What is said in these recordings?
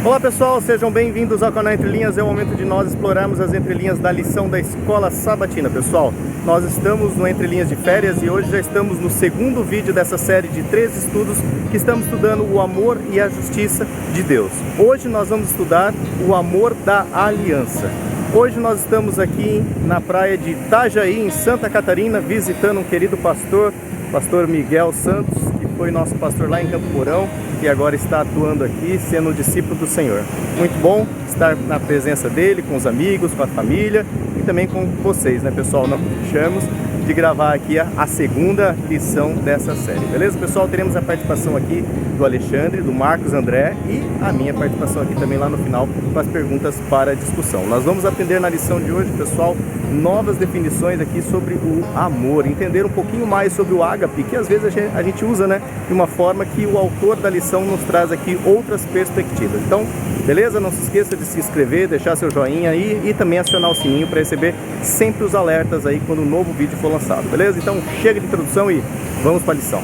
Olá pessoal, sejam bem-vindos ao canal Entre Linhas. É o momento de nós explorarmos as entrelinhas da lição da Escola Sabatina. Pessoal, nós estamos no Entre Linhas de Férias e hoje já estamos no segundo vídeo dessa série de 3 estudos que estamos estudando o amor e a justiça de Deus. Hoje nós vamos estudar o amor da aliança. Hoje nós estamos aqui na praia de Itajaí, em Santa Catarina, visitando um querido pastor, pastor Miguel Santos, que foi nosso pastor lá em Campo Mourão e agora está atuando aqui, sendo discípulo do Senhor. Muito bom estar na presença dele, com os amigos, com a família e também com vocês, né pessoal? Nós deixamos de gravar aqui a segunda lição dessa série, beleza pessoal? Teremos a participação aqui do Alexandre, do Marcos André e a minha participação aqui também lá no final com as perguntas para discussão. Nós vamos aprender na lição de hoje, pessoal, novas definições aqui sobre o amor, entender um pouquinho mais sobre o ágape, que às vezes a gente usa, né, de uma forma que o autor da lição nos traz aqui outras perspectivas. Então, beleza? Não se esqueça de se inscrever, deixar seu joinha aí e também acionar o sininho para receber sempre os alertas aí quando um novo vídeo for lançado, beleza? Então, chega de introdução e vamos para a lição.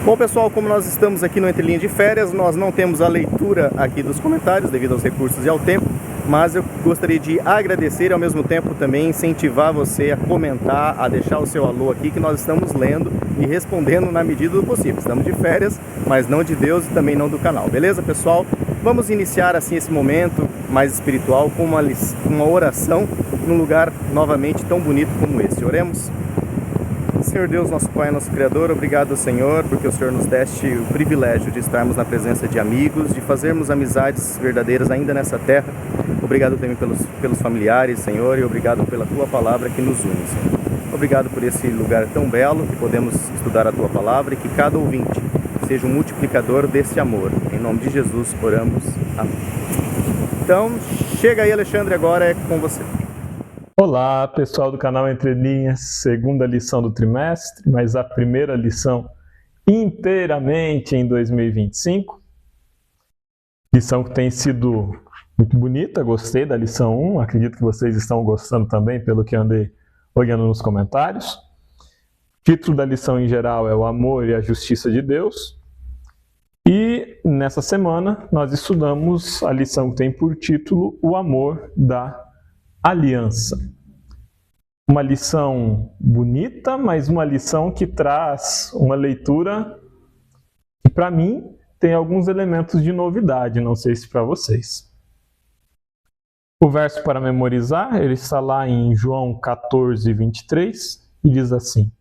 Bom pessoal, como nós estamos aqui no Entre Linhas de Férias, nós não temos a leitura aqui dos comentários devido aos recursos e ao tempo, mas eu gostaria de agradecer e ao mesmo tempo também incentivar você a comentar, a deixar o seu alô aqui, que nós estamos lendo e respondendo na medida do possível. Estamos de férias, mas não de Deus e também não do canal, beleza pessoal? Vamos iniciar assim esse momento mais espiritual com uma oração num lugar novamente tão bonito como esse. Oremos? Senhor Deus, nosso Pai, nosso Criador, obrigado, Senhor, porque o Senhor nos deste o privilégio de estarmos na presença de amigos, de fazermos amizades verdadeiras ainda nessa terra. Obrigado também pelos familiares, Senhor, e obrigado pela Tua Palavra que nos une, Senhor. Obrigado por esse lugar tão belo que podemos estudar a Tua Palavra e que cada ouvinte seja um multiplicador desse amor. Em nome de Jesus, oramos. Amém. Então, chega aí, Alexandre, agora é com você. Olá pessoal do canal Entre Linhas, segunda lição do trimestre, mas a primeira lição inteiramente em 2025. Lição que tem sido muito bonita, gostei da lição 1, acredito que vocês estão gostando também pelo que andei olhando nos comentários. O título da lição em geral é o amor e a justiça de Deus. E nessa semana nós estudamos a lição que tem por título o amor da aliança. Uma lição bonita, mas uma lição que traz uma leitura que para mim tem alguns elementos de novidade, não sei se para vocês. O verso para memorizar, ele está lá em João 14, 23 e diz assim: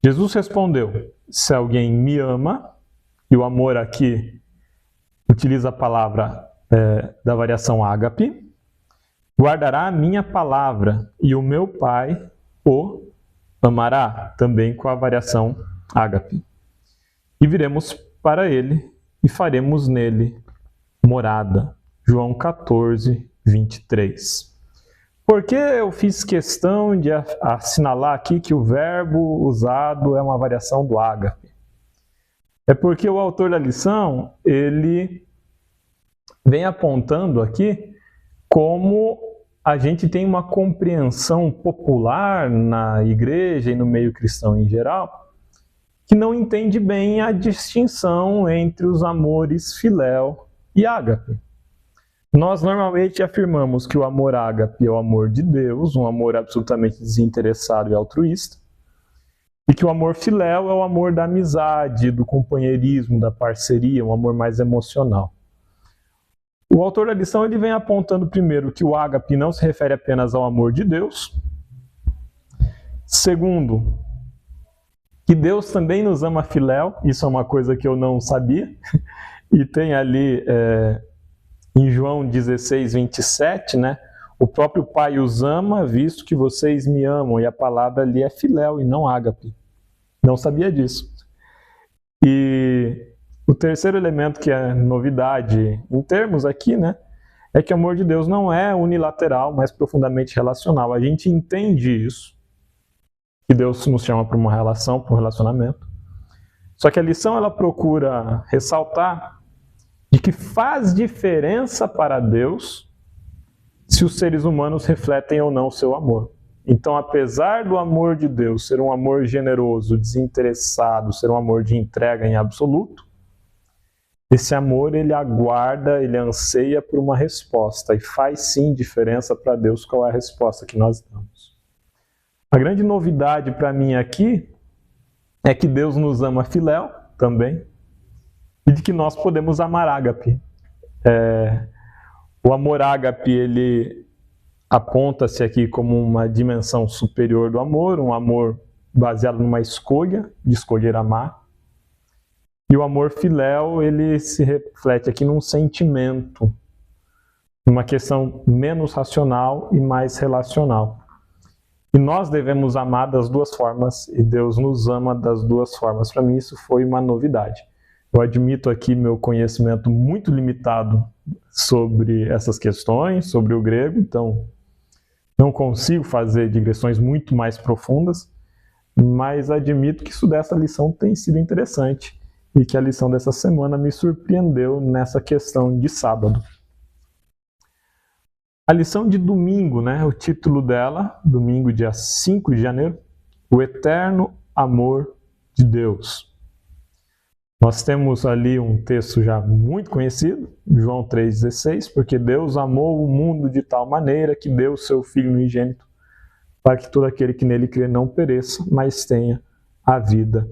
Jesus respondeu: se alguém me ama, e o amor aqui utiliza a palavra da variação ágape, guardará a minha palavra, e o meu Pai o amará, também com a variação ágape. E viremos para ele e faremos nele morada. João 14, 23. Por que eu fiz questão de assinalar aqui que o verbo usado é uma variação do ágape? É porque o autor da lição, ele vem apontando aqui como a gente tem uma compreensão popular na igreja e no meio cristão em geral, que não entende bem a distinção entre os amores filéu e ágape. Nós normalmente afirmamos que o amor ágape é o amor de Deus, um amor absolutamente desinteressado e altruísta, e que o amor filéu é o amor da amizade, do companheirismo, da parceria, um amor mais emocional. O autor da lição ele vem apontando primeiro que o ágape não se refere apenas ao amor de Deus. Segundo, que Deus também nos ama filéu, isso é uma coisa que eu não sabia. E tem ali em João 16, 27, né? O próprio Pai os ama, visto que vocês me amam. E a palavra ali é filéu e não ágape. Não sabia disso. E o terceiro elemento que é novidade em termos aqui, né, é que o amor de Deus não é unilateral, mas profundamente relacional. A gente entende isso, que Deus nos chama para uma relação, para um relacionamento. Só que a lição ela procura ressaltar de que faz diferença para Deus se os seres humanos refletem ou não o seu amor. Então, apesar do amor de Deus ser um amor generoso, desinteressado, ser um amor de entrega em absoluto, esse amor, ele aguarda, ele anseia por uma resposta e faz sim diferença para Deus qual é a resposta que nós damos. A grande novidade para mim aqui é que Deus nos ama filéu também e de que nós podemos amar ágape. O amor ágape, ele aponta-se aqui como uma dimensão superior do amor, um amor baseado numa escolha, de escolher amar. E o amor filéu, ele se reflete aqui num sentimento, numa questão menos racional e mais relacional. E nós devemos amar das duas formas, e Deus nos ama das duas formas. Para mim isso foi uma novidade. Eu admito aqui meu conhecimento muito limitado sobre essas questões, sobre o grego, então não consigo fazer digressões muito mais profundas, mas admito que isso dessa lição tem sido interessante e que a lição dessa semana me surpreendeu nessa questão de sábado. A lição de domingo, né? O título dela, domingo dia 5 de janeiro, o eterno amor de Deus. Nós temos ali um texto já muito conhecido, João 3,16, porque Deus amou o mundo de tal maneira que deu o seu Filho unigênito, para que todo aquele que nele crê não pereça, mas tenha a vida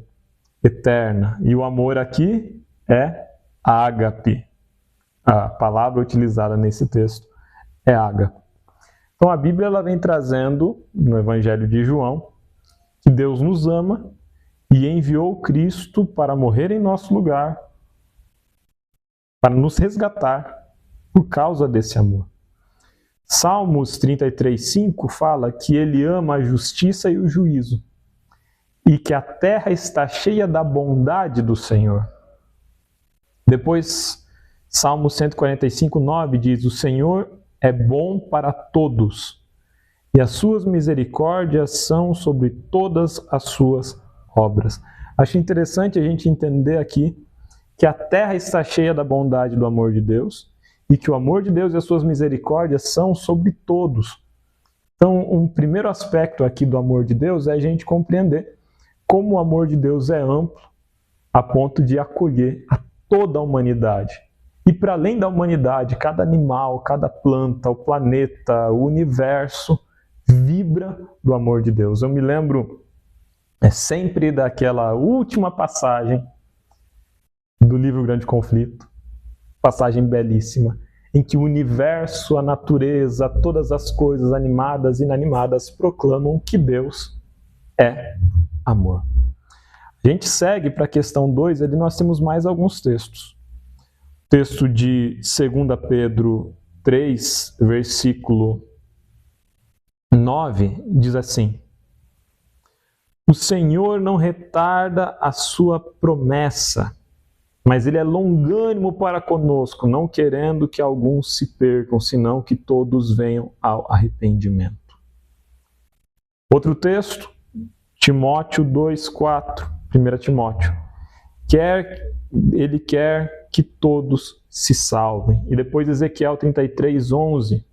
eterna. E o amor aqui é ágape. A palavra utilizada nesse texto é ágape. Então a Bíblia ela vem trazendo, no Evangelho de João, que Deus nos ama e enviou Cristo para morrer em nosso lugar, para nos resgatar por causa desse amor. Salmos 33,5 fala que ele ama a justiça e o juízo, e que a terra está cheia da bondade do Senhor. Depois, Salmo 145,9 diz: o Senhor é bom para todos, e as suas misericórdias são sobre todas as suas obras. Acho interessante a gente entender aqui que a terra está cheia da bondade do amor de Deus, e que o amor de Deus e as suas misericórdias são sobre todos. Então, um primeiro aspecto aqui do amor de Deus é a gente compreender como o amor de Deus é amplo a ponto de acolher a toda a humanidade. E para além da humanidade, cada animal, cada planta, o planeta, o universo vibra do amor de Deus. Eu me lembro sempre daquela última passagem do livro Grande Conflito, passagem belíssima, em que o universo, a natureza, todas as coisas animadas e inanimadas proclamam que Deus é amor. A gente segue para a questão 2, ali nós temos mais alguns textos. O texto de 2 Pedro 3, versículo 9, diz assim: o Senhor não retarda a sua promessa, mas ele é longânimo para conosco, não querendo que alguns se percam, senão que todos venham ao arrependimento. Outro texto, Timóteo 2,4, 1 Timóteo. Ele quer que todos se salvem. E depois Ezequiel 33,11.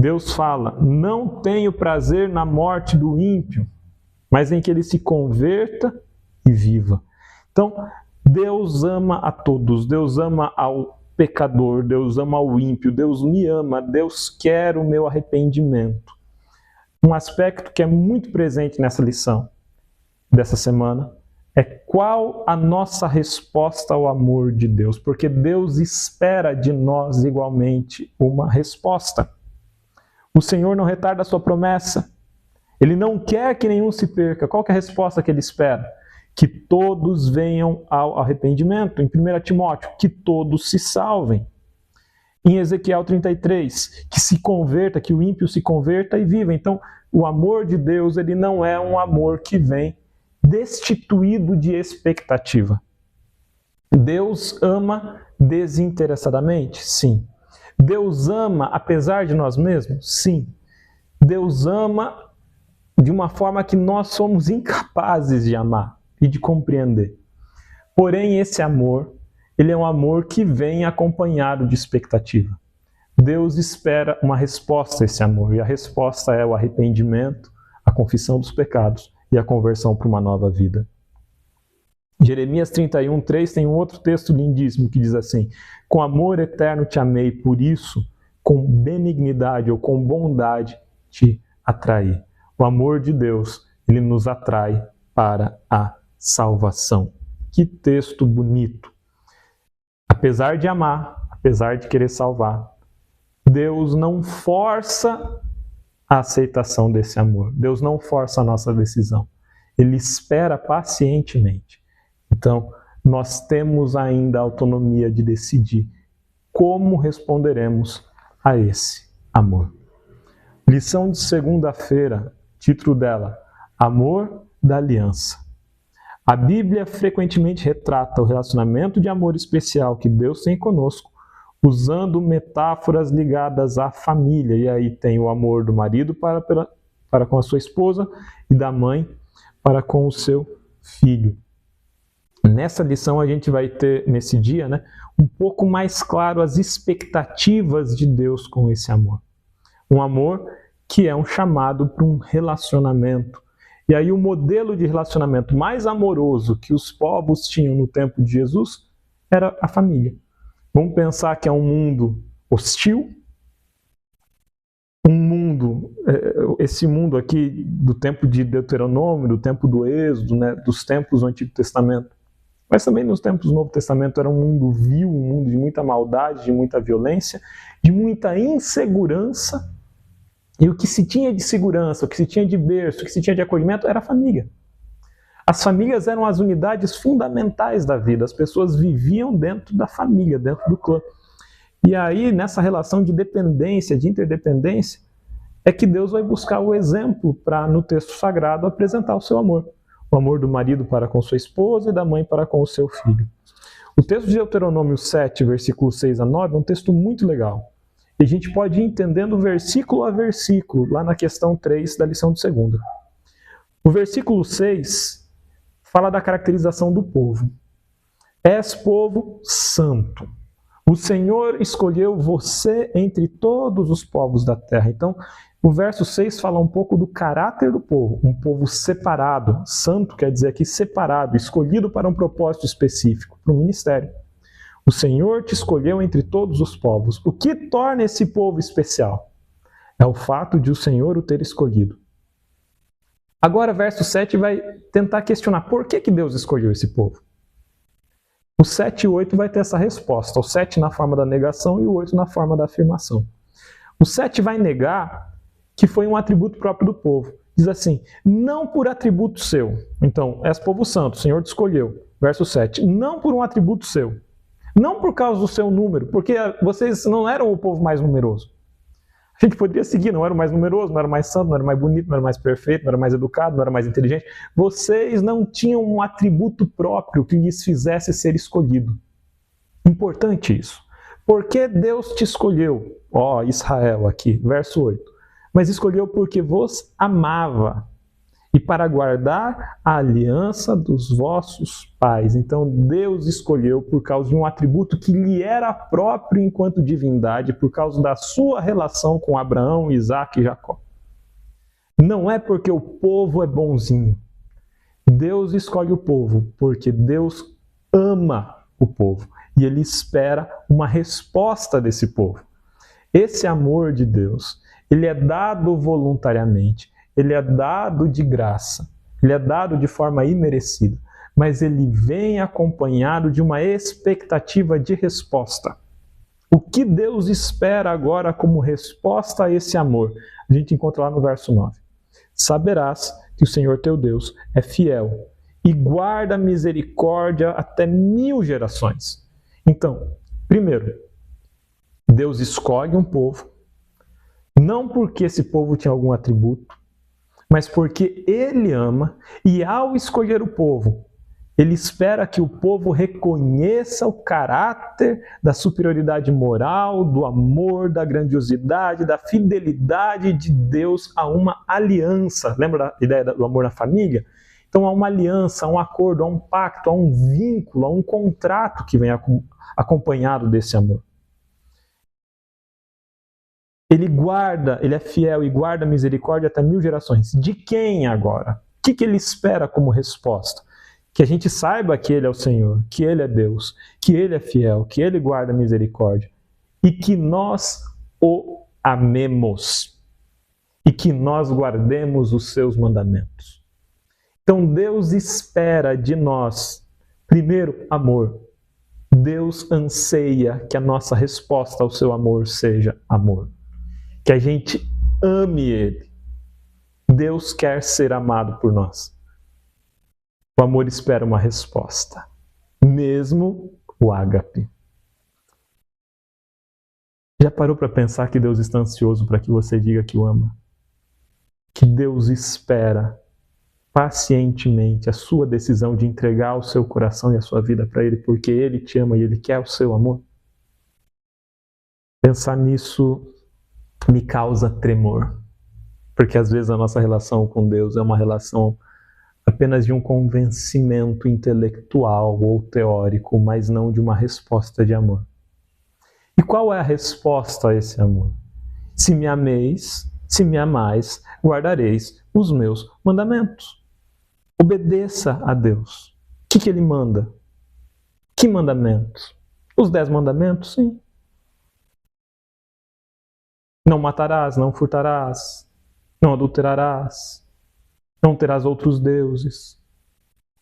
Deus fala: não tenho prazer na morte do ímpio, mas em que ele se converta e viva. Então, Deus ama a todos, Deus ama ao pecador, Deus ama ao ímpio, Deus me ama, Deus quer o meu arrependimento. Um aspecto que é muito presente nessa lição dessa semana é qual a nossa resposta ao amor de Deus, porque Deus espera de nós igualmente uma resposta. O Senhor não retarda a sua promessa, Ele não quer que nenhum se perca. Qual que é a resposta que Ele espera? Que todos venham ao arrependimento. Em 1 Timóteo, que todos se salvem. Em Ezequiel 33, que se converta, que o ímpio se converta e viva. Então, o amor de Deus, ele não é um amor que vem destituído de expectativa. Deus ama desinteressadamente? Sim. Deus ama apesar de nós mesmos? Sim. Deus ama de uma forma que nós somos incapazes de amar e de compreender. Porém, esse amor, ele é um amor que vem acompanhado de expectativa. Deus espera uma resposta a esse amor, e a resposta é o arrependimento, a confissão dos pecados e a conversão para uma nova vida. Jeremias 31:3 tem um outro texto lindíssimo que diz assim: com amor eterno te amei, por isso, com benignidade ou com bondade te atraí. O amor de Deus, ele nos atrai para a salvação. Que texto bonito! Apesar de amar, apesar de querer salvar, Deus não força a aceitação desse amor. Deus não força a nossa decisão. Ele espera pacientemente. Então, nós temos ainda a autonomia de decidir como responderemos a esse amor. Lição de segunda-feira, título dela: Amor da Aliança. A Bíblia frequentemente retrata o relacionamento de amor especial que Deus tem conosco, usando metáforas ligadas à família. E aí tem o amor do marido para com a sua esposa e da mãe para com o seu filho. Nessa lição a gente vai ter, nesse dia, um pouco mais claro as expectativas de Deus com esse amor. Um amor que é um chamado para um relacionamento. E aí o modelo de relacionamento mais amoroso que os povos tinham no tempo de Jesus era a família. Vamos pensar que é um mundo hostil, esse mundo aqui do tempo de Deuteronômio, do tempo do Êxodo, dos tempos do Antigo Testamento, mas também nos tempos do Novo Testamento era um mundo vil, um mundo de muita maldade, de muita violência, de muita insegurança. E o que se tinha de segurança, o que se tinha de berço, o que se tinha de acolhimento era a família. As famílias eram as unidades fundamentais da vida. As pessoas viviam dentro da família, dentro do clã. E aí, nessa relação de dependência, de interdependência, é que Deus vai buscar o exemplo para, no texto sagrado, apresentar o seu amor. O amor do marido para com sua esposa e da mãe para com o seu filho. O texto de Deuteronômio 7, versículos 6 a 9, é um texto muito legal. E a gente pode ir entendendo versículo a versículo, lá na questão 3 da lição de segunda. O versículo 6 fala da caracterização do povo. És povo santo. O Senhor escolheu você entre todos os povos da terra. Então, o verso 6 fala um pouco do caráter do povo. Um povo separado. Santo quer dizer aqui separado, escolhido para um propósito específico, para um ministério. O Senhor te escolheu entre todos os povos. O que torna esse povo especial? É o fato de o Senhor o ter escolhido. Agora, verso 7 vai tentar questionar por que Deus escolheu esse povo. O 7 e 8 vai ter essa resposta. O 7 na forma da negação e o 8 na forma da afirmação. O 7 vai negar que foi um atributo próprio do povo. Diz assim: não por atributo seu. Então, és povo santo, o Senhor te escolheu. Verso 7. Não por um atributo seu. Não por causa do seu número, porque vocês não eram o povo mais numeroso. A gente poderia seguir, não era o mais numeroso, não era o mais santo, não era o mais bonito, não era o mais perfeito, não era mais educado, não era mais inteligente. Vocês não tinham um atributo próprio que lhes fizesse ser escolhido. Importante isso. Por que Deus te escolheu? Ó, Israel aqui, verso 8. Mas escolheu porque vos amava e para guardar a aliança dos vossos pais. Então Deus escolheu por causa de um atributo que lhe era próprio enquanto divindade, por causa da sua relação com Abraão, Isaac e Jacó. Não é porque o povo é bonzinho. Deus escolhe o povo porque Deus ama o povo e Ele espera uma resposta desse povo. Esse amor de Deus, ele é dado voluntariamente. Ele é dado de graça, ele é dado de forma imerecida, mas ele vem acompanhado de uma expectativa de resposta. O que Deus espera agora como resposta a esse amor? A gente encontra lá no verso 9. Saberás que o Senhor teu Deus é fiel e guarda a misericórdia até 1000 gerações. Então, primeiro, Deus escolhe um povo, não porque esse povo tinha algum atributo, mas porque Ele ama, e ao escolher o povo, Ele espera que o povo reconheça o caráter da superioridade moral, do amor, da grandiosidade, da fidelidade de Deus a uma aliança. Lembra da ideia do amor na família? Então há uma aliança, há um acordo, há um pacto, há um vínculo, há um contrato que vem acompanhado desse amor. Ele é fiel e guarda a misericórdia até 1000 gerações. De quem agora? O que ele espera como resposta? Que a gente saiba que Ele é o Senhor, que Ele é Deus, que Ele é fiel, que Ele guarda a misericórdia e que nós o amemos e que nós guardemos os seus mandamentos. Então Deus espera de nós, primeiro, amor. Deus anseia que a nossa resposta ao seu amor seja amor. Que a gente ame Ele. Deus quer ser amado por nós. O amor espera uma resposta, mesmo o ágape. Já parou para pensar que Deus está ansioso para que você diga que o ama? Que Deus espera pacientemente a sua decisão de entregar o seu coração e a sua vida para Ele, porque Ele te ama e Ele quer o seu amor? Pensar nisso me causa tremor, porque às vezes a nossa relação com Deus é uma relação apenas de um convencimento intelectual ou teórico, mas não de uma resposta de amor. E qual é a resposta a esse amor? Se me ameis, se me amais, guardareis os meus mandamentos. Obedeça a Deus. O que Ele manda? Que mandamentos? Os 10 mandamentos? Sim. Não matarás, não furtarás, não adulterarás, não terás outros deuses,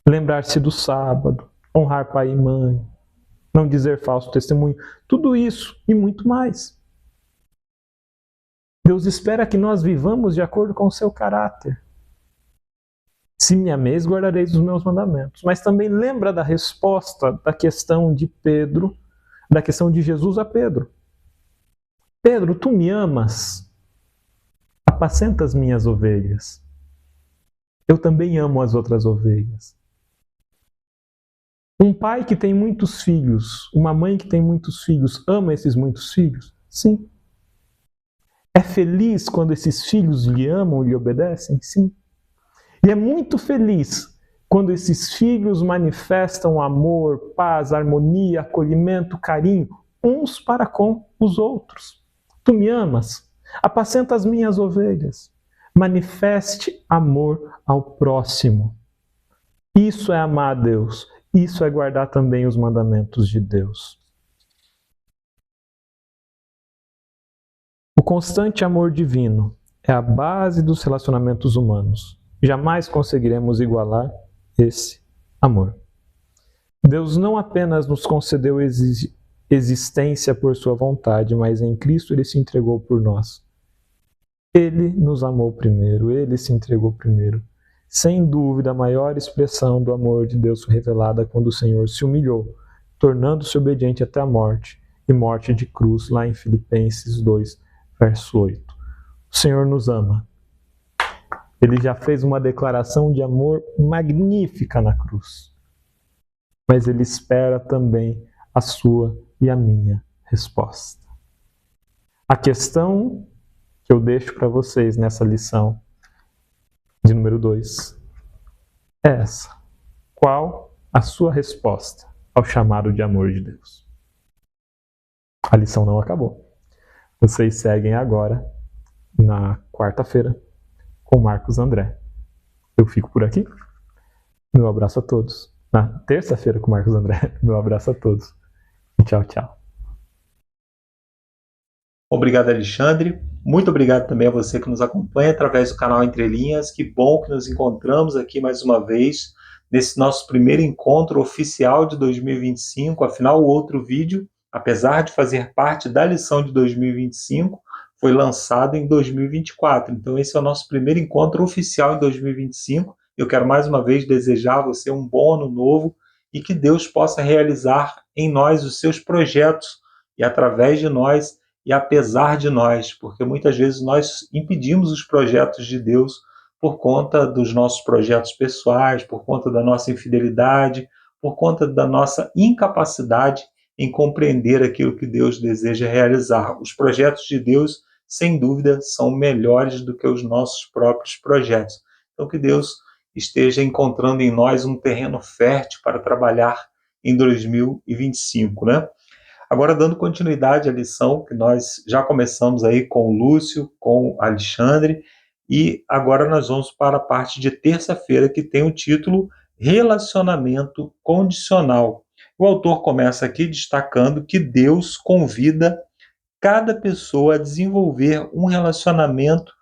lembrar-se do sábado, honrar pai e mãe, não dizer falso testemunho, tudo isso e muito mais. Deus espera que nós vivamos de acordo com o seu caráter. Se me ameis, guardareis os meus mandamentos. Mas também lembra da resposta da questão de Pedro, da questão de Jesus a Pedro. Pedro, tu me amas? Apacenta as minhas ovelhas. Eu também amo as outras ovelhas. Um pai que tem muitos filhos, uma mãe que tem muitos filhos, ama esses muitos filhos? Sim. É feliz quando esses filhos lhe amam e lhe obedecem? Sim. E é muito feliz quando esses filhos manifestam amor, paz, harmonia, acolhimento, carinho, uns para com os outros. Tu me amas? Apacenta as minhas ovelhas. Manifeste amor ao próximo. Isso é amar a Deus. Isso é guardar também os mandamentos de Deus. O constante amor divino é a base dos relacionamentos humanos. Jamais conseguiremos igualar esse amor. Deus não apenas nos concedeu existência por sua vontade, mas em Cristo Ele se entregou por nós. Ele nos amou primeiro, Ele se entregou primeiro. Sem dúvida, a maior expressão do amor de Deus foi revelada quando o Senhor se humilhou, tornando-se obediente até a morte, e morte de cruz, lá em Filipenses 2, verso 8. O Senhor nos ama. Ele já fez uma declaração de amor magnífica na cruz. Mas Ele espera também a sua e a minha resposta. A questão que eu deixo para vocês nessa lição de número 2 é essa. Qual a sua resposta ao chamado de amor de Deus? A lição não acabou. Vocês seguem agora na quarta-feira com Marcos André. Eu fico por aqui. Meu abraço a todos. Na terça-feira com Marcos André. Meu abraço a todos. E tchau, tchau. Obrigado, Alexandre. Muito obrigado também a você que nos acompanha através do canal Entre Linhas. Que bom que nos encontramos aqui mais uma vez nesse nosso primeiro encontro oficial de 2025. Afinal, o outro vídeo, apesar de fazer parte da lição de 2025, foi lançado em 2024. Então, esse é o nosso primeiro encontro oficial em 2025. Eu quero mais uma vez desejar a você um bom ano novo e que Deus possa realizar em nós os seus projetos e através de nós e apesar de nós, porque muitas vezes nós impedimos os projetos de Deus por conta dos nossos projetos pessoais, por conta da nossa infidelidade, por conta da nossa incapacidade em compreender aquilo que Deus deseja realizar. Os projetos de Deus, sem dúvida, são melhores do que os nossos próprios projetos. Então, que Deus esteja encontrando em nós um terreno fértil para trabalhar em 2025, né? Agora, dando continuidade à lição que nós já começamos aí com o Lúcio, com o Alexandre, e agora nós vamos para a parte de terça-feira, que tem o título Relacionamento Condicional. O autor começa aqui destacando que Deus convida cada pessoa a desenvolver um relacionamento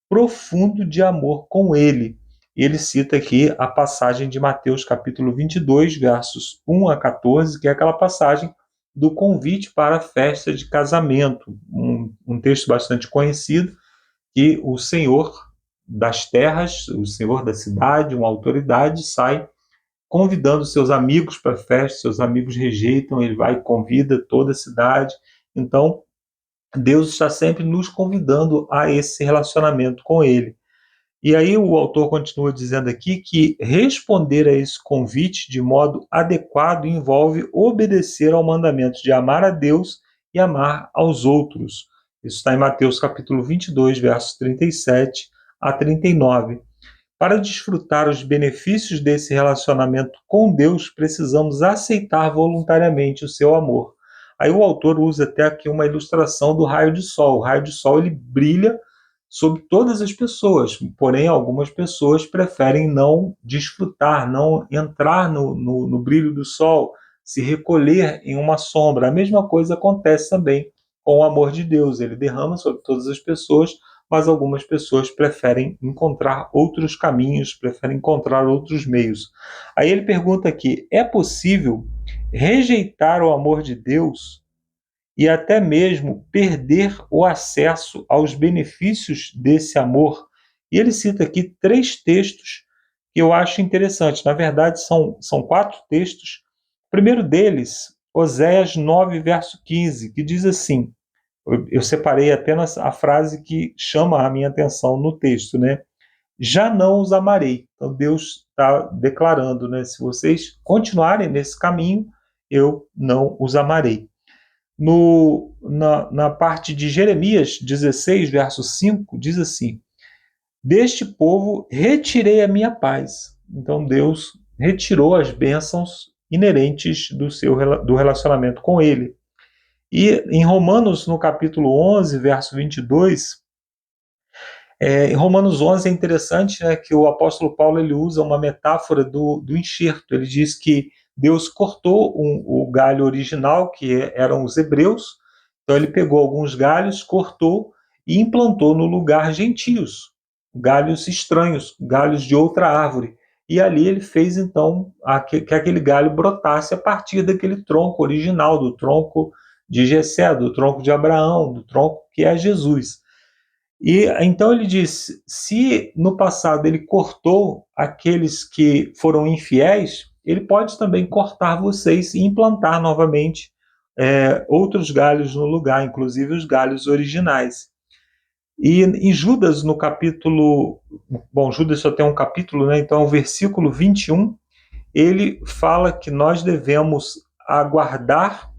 profundo de amor com Ele. Ele cita aqui a passagem de Mateus capítulo 22, versos 1 a 14, que é aquela passagem do convite para a festa de casamento, um texto bastante conhecido, que o Senhor das terras, o Senhor da cidade, uma autoridade, sai convidando seus amigos para a festa, seus amigos rejeitam, ele vai e convida toda a cidade. Então, Deus está sempre nos convidando a esse relacionamento com Ele. E aí o autor continua dizendo aqui que responder a esse convite de modo adequado envolve obedecer ao mandamento de amar a Deus e amar aos outros. Isso está em Mateus capítulo 22, versos 37 a 39. Para desfrutar os benefícios desse relacionamento com Deus, precisamos aceitar voluntariamente o seu amor. Aí o autor usa até aqui uma ilustração do raio de sol. O raio de sol ele brilha sobre todas as pessoas, porém algumas pessoas preferem não desfrutar, não entrar no brilho do sol, se recolher em uma sombra. A mesma coisa acontece também com o amor de Deus. Ele derrama sobre todas as pessoas, mas algumas pessoas preferem encontrar outros caminhos, preferem encontrar outros meios. Aí ele pergunta aqui, é possível rejeitar o amor de Deus e até mesmo perder o acesso aos benefícios desse amor? E ele cita aqui 3 textos que eu acho interessantes. Na verdade, são 4 textos. O primeiro deles, Oséias 9, verso 15, que diz assim, eu separei apenas a frase que chama a minha atenção no texto, né? Já não os amarei. Então Deus está declarando, né? Se vocês continuarem nesse caminho, eu não os amarei. Na parte de Jeremias 16, verso 5, diz assim, deste povo retirei a minha paz. Então Deus retirou as bênçãos inerentes do relacionamento com ele. E em Romanos, no capítulo 11, verso 22, em Romanos 11 é interessante, né, que o apóstolo Paulo ele usa uma metáfora do enxerto. Ele diz que Deus cortou o galho original, que eram os hebreus, então ele pegou alguns galhos, cortou e implantou no lugar gentios, galhos estranhos, galhos de outra árvore. E ali ele fez então que aquele galho brotasse a partir daquele tronco original, do tronco de Jessé, do tronco de Abraão, do tronco que é Jesus. E então ele diz, se no passado ele cortou aqueles que foram infiéis, ele pode também cortar vocês e implantar novamente outros galhos no lugar, inclusive os galhos originais. E em Judas, no capítulo... Bom, Judas só tem um capítulo, né? Então o versículo 21, ele fala que nós devemos aguardar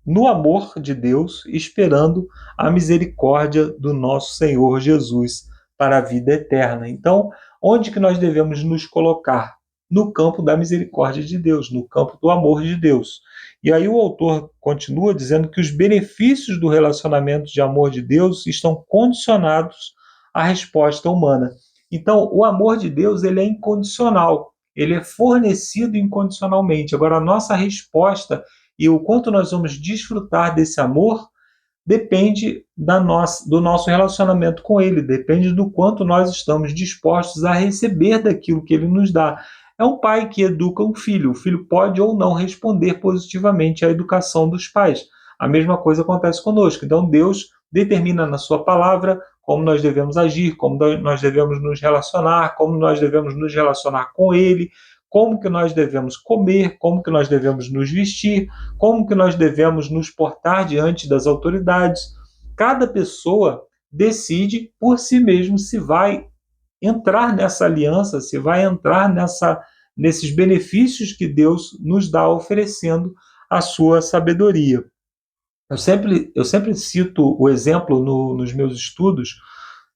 no amor de Deus, esperando a misericórdia do nosso Senhor Jesus para a vida eterna. Então, onde que nós devemos nos colocar? No campo da misericórdia de Deus, no campo do amor de Deus. E aí o autor continua dizendo que os benefícios do relacionamento de amor de Deus estão condicionados à resposta humana. Então, o amor de Deus ele é incondicional, ele é fornecido incondicionalmente. Agora, a nossa resposta e o quanto nós vamos desfrutar desse amor depende do nosso relacionamento com Ele, depende do quanto nós estamos dispostos a receber daquilo que Ele nos dá. É um pai que educa um filho. O filho pode ou não responder positivamente à educação dos pais. A mesma coisa acontece conosco. Então Deus determina na sua palavra como nós devemos agir, como nós devemos nos relacionar, como nós devemos nos relacionar com Ele, como que nós devemos comer, como que nós devemos nos vestir, como que nós devemos nos portar diante das autoridades. Cada pessoa decide por si mesmo se vai entrar nessa aliança, se vai entrar nesses benefícios que Deus nos dá oferecendo a sua sabedoria. Eu sempre cito o exemplo nos meus estudos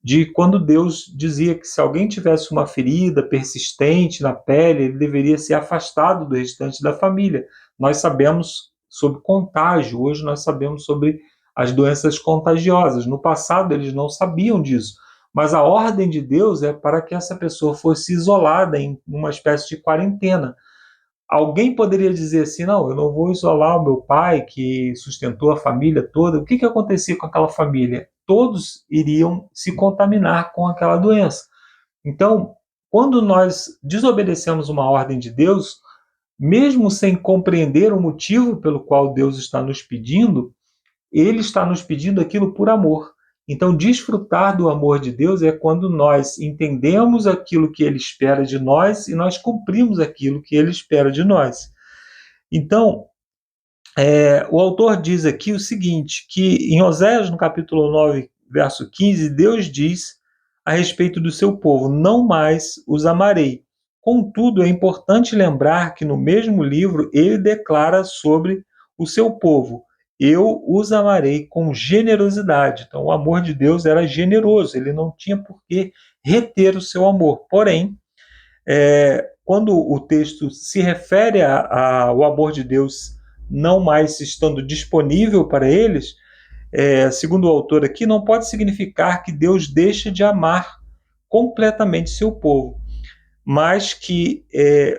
de quando Deus dizia que se alguém tivesse uma ferida persistente na pele, ele deveria ser afastado do restante da família. Nós sabemos sobre contágio, hoje nós sabemos sobre as doenças contagiosas. No passado eles não sabiam disso, mas a ordem de Deus é para que essa pessoa fosse isolada em uma espécie de quarentena. Alguém poderia dizer assim, não, eu não vou isolar o meu pai, que sustentou a família toda. O que acontecia com aquela família? Todos iriam se contaminar com aquela doença. Então, quando nós desobedecemos uma ordem de Deus, mesmo sem compreender o motivo pelo qual Deus está nos pedindo, Ele está nos pedindo aquilo por amor. Então, desfrutar do amor de Deus é quando nós entendemos aquilo que Ele espera de nós e nós cumprimos aquilo que Ele espera de nós. Então, o autor diz aqui o seguinte, que em Oséias, no capítulo 9, verso 15, Deus diz a respeito do seu povo, não mais os amarei. Contudo, é importante lembrar que no mesmo livro ele declara sobre o seu povo, eu os amarei com generosidade. Então, o amor de Deus era generoso, ele não tinha por que reter o seu amor. Porém, quando o texto se refere ao amor de Deus não mais estando disponível para eles, segundo o autor aqui, não pode significar que Deus deixa de amar completamente seu povo, mas que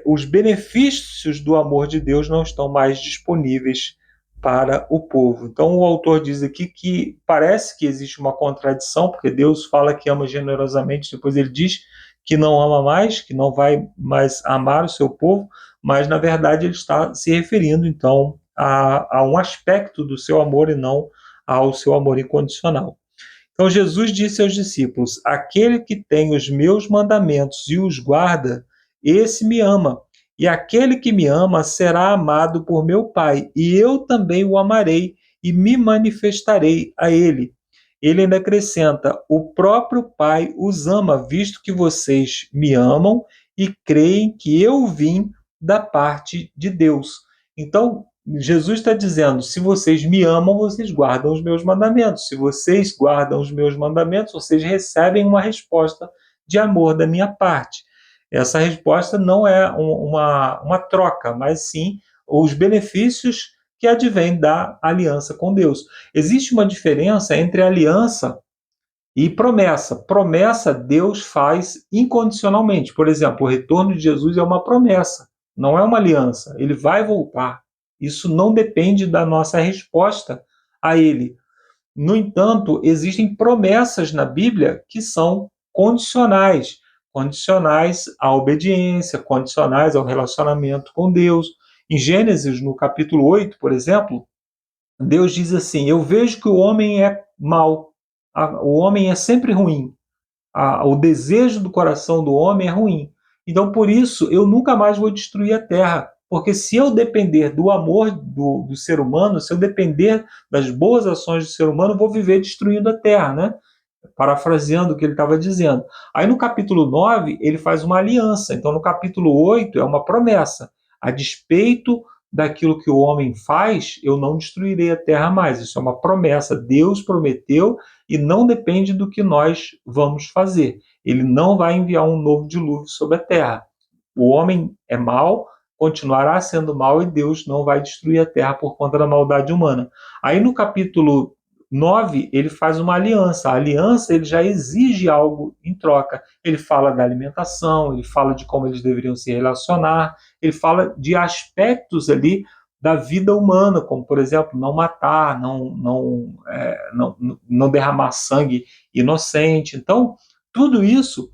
os benefícios do amor de Deus não estão mais disponíveis para o povo. Então o autor diz aqui que parece que existe uma contradição, porque Deus fala que ama generosamente, depois ele diz que não ama mais, que não vai mais amar o seu povo, mas na verdade ele está se referindo então a um aspecto do seu amor e não ao seu amor incondicional. Então Jesus disse aos discípulos, aquele que tem os meus mandamentos e os guarda, esse me ama. E aquele que me ama será amado por meu Pai, e eu também o amarei e me manifestarei a ele. Ele ainda acrescenta, o próprio Pai os ama, visto que vocês me amam e creem que eu vim da parte de Deus. Então, Jesus está dizendo, se vocês me amam, vocês guardam os meus mandamentos. Se vocês guardam os meus mandamentos, vocês recebem uma resposta de amor da minha parte. Essa resposta não é uma troca, mas sim os benefícios que advêm da aliança com Deus. Existe uma diferença entre aliança e promessa. Promessa Deus faz incondicionalmente. Por exemplo, o retorno de Jesus é uma promessa, não é uma aliança. Ele vai voltar. Isso não depende da nossa resposta a ele. No entanto, existem promessas na Bíblia que são condicionais. Condicionais à obediência, condicionais ao relacionamento com Deus. Em Gênesis, no capítulo 8, por exemplo, Deus diz assim, eu vejo que o homem é mau, o homem é sempre ruim, o desejo do coração do homem é ruim. Então, por isso, eu nunca mais vou destruir a terra, porque se eu depender do amor do ser humano, se eu depender das boas ações do ser humano, eu vou viver destruindo a terra, né? Parafraseando o que ele estava dizendo. Aí no capítulo 9, ele faz uma aliança. Então no capítulo 8 é uma promessa. A despeito daquilo que o homem faz, eu não destruirei a terra mais. Isso é uma promessa. Deus prometeu e não depende do que nós vamos fazer. Ele não vai enviar um novo dilúvio sobre a terra. O homem é mau, continuará sendo mau e Deus não vai destruir a terra por conta da maldade humana. Aí no capítulo 9, ele faz uma aliança. A aliança ele já exige algo em troca. Ele fala da alimentação, ele fala de como eles deveriam se relacionar, ele fala de aspectos ali da vida humana, como, por exemplo, não matar, não derramar sangue inocente. Então, tudo isso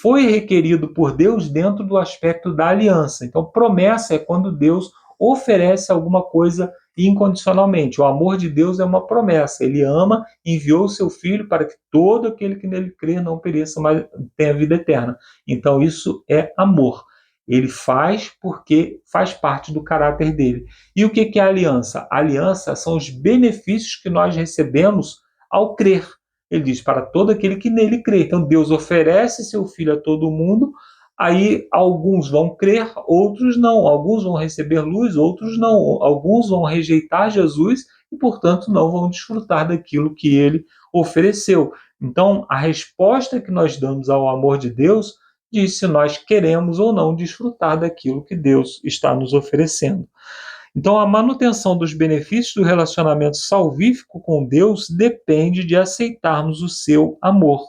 foi requerido por Deus dentro do aspecto da aliança. Então, promessa é quando Deus oferece alguma coisa incondicionalmente. O amor de Deus é uma promessa. Ele ama, enviou o seu Filho para que todo aquele que nele crê não pereça, mas tenha vida eterna. Então isso é amor. Ele faz porque faz parte do caráter dele. E o que é a aliança? A aliança são os benefícios que nós recebemos ao crer. Ele diz, para todo aquele que nele crê. Então Deus oferece seu Filho a todo mundo. Aí alguns vão crer, outros não. Alguns vão receber luz, outros não. Alguns vão rejeitar Jesus e, portanto, não vão desfrutar daquilo que ele ofereceu. Então, a resposta que nós damos ao amor de Deus diz se nós queremos ou não desfrutar daquilo que Deus está nos oferecendo. Então, a manutenção dos benefícios do relacionamento salvífico com Deus depende de aceitarmos o seu amor.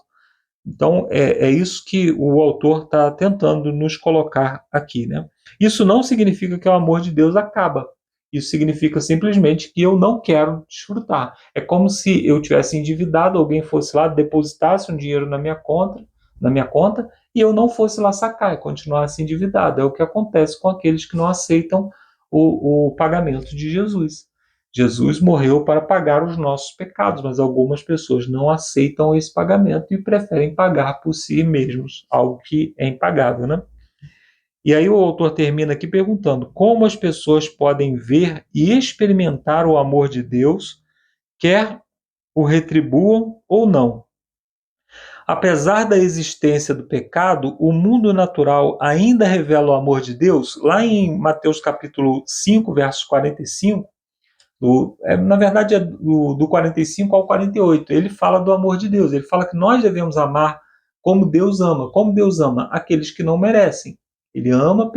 Então, é isso que o autor está tentando nos colocar aqui, né? Isso não significa que o amor de Deus acaba. Isso significa simplesmente que eu não quero desfrutar. É como se eu tivesse endividado, alguém fosse lá, depositasse um dinheiro na minha conta, e eu não fosse lá sacar e continuasse endividado. É o que acontece com aqueles que não aceitam o pagamento de Jesus. Jesus morreu para pagar os nossos pecados, mas algumas pessoas não aceitam esse pagamento e preferem pagar por si mesmos, algo que é impagável, né? E aí o autor termina aqui perguntando como as pessoas podem ver e experimentar o amor de Deus, quer o retribuam ou não. Apesar da existência do pecado, o mundo natural ainda revela o amor de Deus. Lá em Mateus capítulo 5, versos 45, na verdade é do 45 ao 48, ele fala do amor de Deus, ele fala que nós devemos amar como Deus ama. Como Deus ama? Aqueles que não merecem. Ele ama